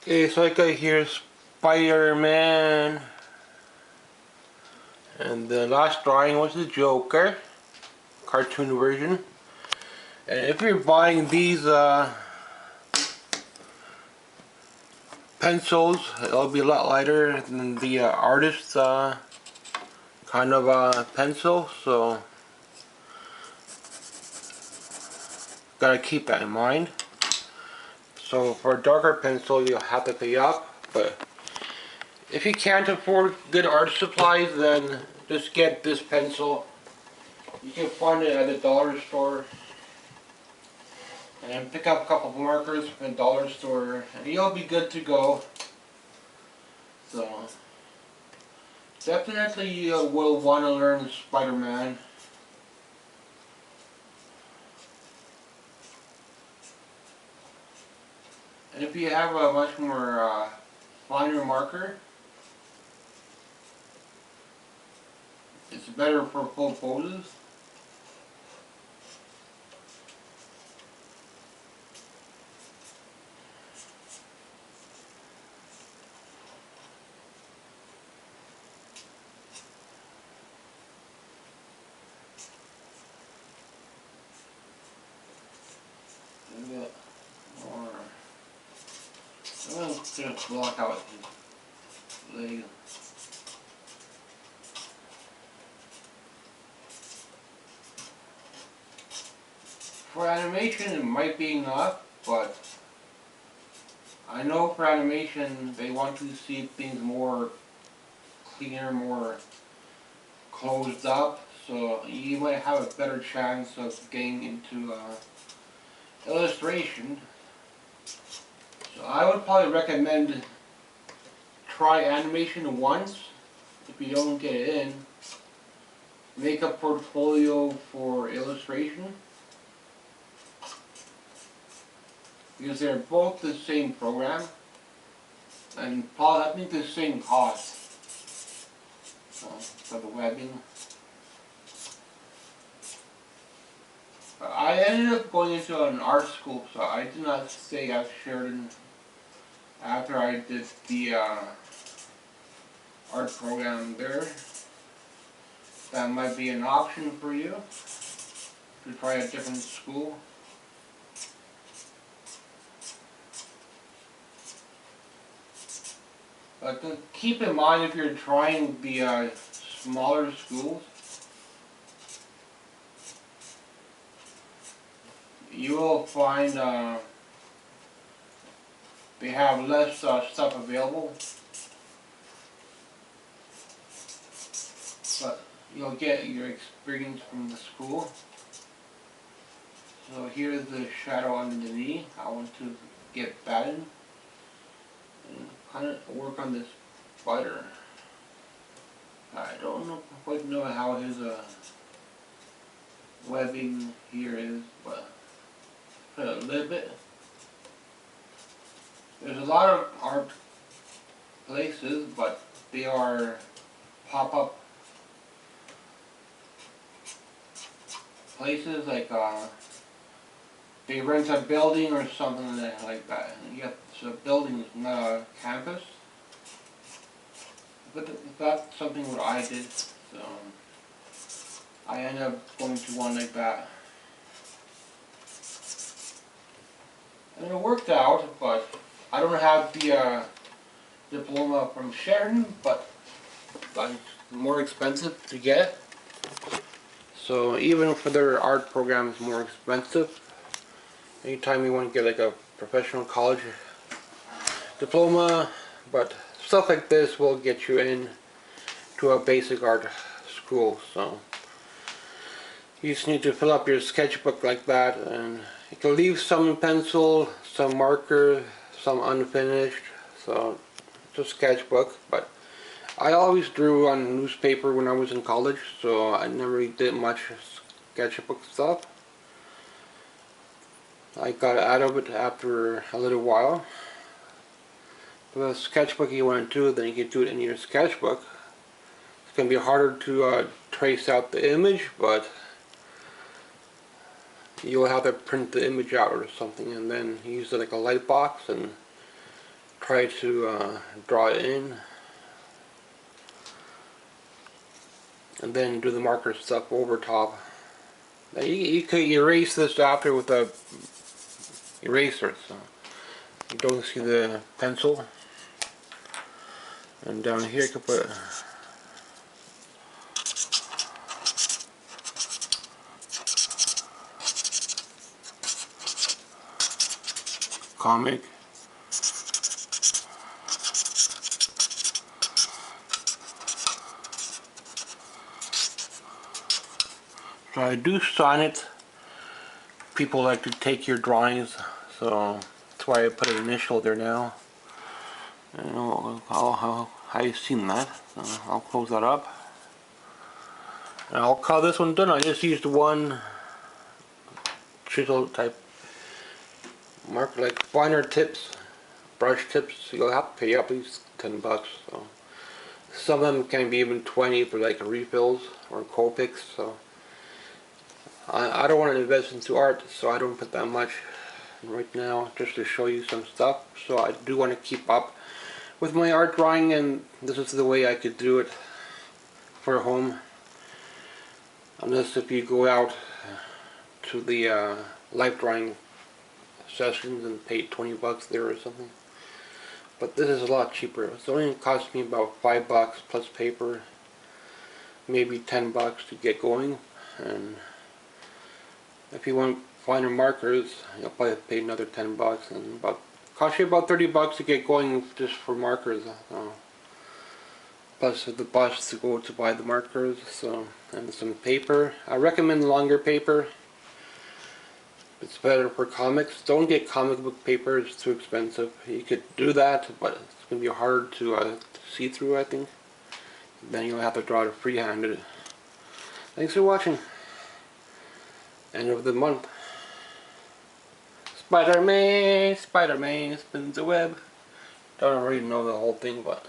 Okay, so I got here Spider-Man, and the last drawing was the Joker, cartoon version. And if you're buying these pencils, it'll be a lot lighter than the artist's kind of pencil, so gotta keep that in mind. So for a darker pencil, you'll have to pay up, but if you can't afford good art supplies, then just get this pencil. You can find it at the dollar store, and pick up a couple of markers from the dollar store, and you'll be good to go. So definitely you will want to learn Spider-Man. And if you have a much more finer marker, it's better for full poses. I'm just block out his leg. For animation it might be enough, but I know for animation they want to see things more cleaner, more closed up, so you might have a better chance of getting into illustration. So I would probably recommend try animation once. If you don't get it in, make a portfolio for illustration, because they're both the same program and probably I think the same cost for the webbing. I ended up going into an art school, so I did not stay at Sheridan after I did the art program there. That might be an option for you to try a different school. But keep in mind, if you're trying the smaller schools, you will find they have less stuff available, but you'll get your experience from the school. So here's the shadow under the knee. I want to get that in and kind of work on this spider. I don't quite know how his webbing here is, but put a little bit. There's a lot of art places, but they are pop-up places, like they rent a building or something like that. Yep, it's a building, not a campus. But that's something what I did, so I ended up going to one like that. And it worked out, but I don't have the diploma from Sheridan, but it's more expensive to get. So even for their art program, it's more expensive. Anytime you want to get like a professional college diploma, but stuff like this will get you in to a basic art school. So you just need to fill up your sketchbook like that, and you can leave some in pencil, some marker, some unfinished. So it's a sketchbook, but I always drew on newspaper when I was in college, so I never really did much sketchbook stuff. I got out of it after a little while. The sketchbook you want to do, then you can do it in your sketchbook. It's going to be harder to trace out the image, but you'll have to print the image out or something, and then use it like a light box and try to draw it in, and then do the marker stuff over top. Now you could erase this after with a eraser, so you don't see the pencil. And down here you can put comic. So I do sign it. People like to take your drawings, so that's why I put an initial there now. I don't know how you've seen that. So I'll close that up. And I'll call this one done. I just used one chisel type marker, like finer tips, brush tips. You'll have to pay at least $10. So some of them can be even 20 for like refills or Copics. So I don't want to invest into art, so I don't put that much right now, just to show you some stuff. So I do want to keep up with my art drawing, and this is the way I could do it for home. Unless if you go out to the life drawing sessions and pay 20 bucks there or something. But this is a lot cheaper. It's only cost me about 5 bucks plus paper, maybe 10 bucks to get going. And if you want finer markers, you'll probably pay another 10 bucks, and cost you about 30 bucks to get going just for markers. Plus the bus to go to buy the markers, so, and some paper. I recommend longer paper. It's better for comics. Don't get comic book paper, it's too expensive. You could do that, but it's going to be hard to see through, I think. Then you'll have to draw it freehanded. Thanks for watching. End of the month. Spider-Man, Spider-Man spins the web. Don't really know the whole thing, but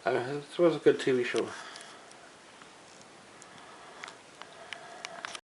this was a good TV show.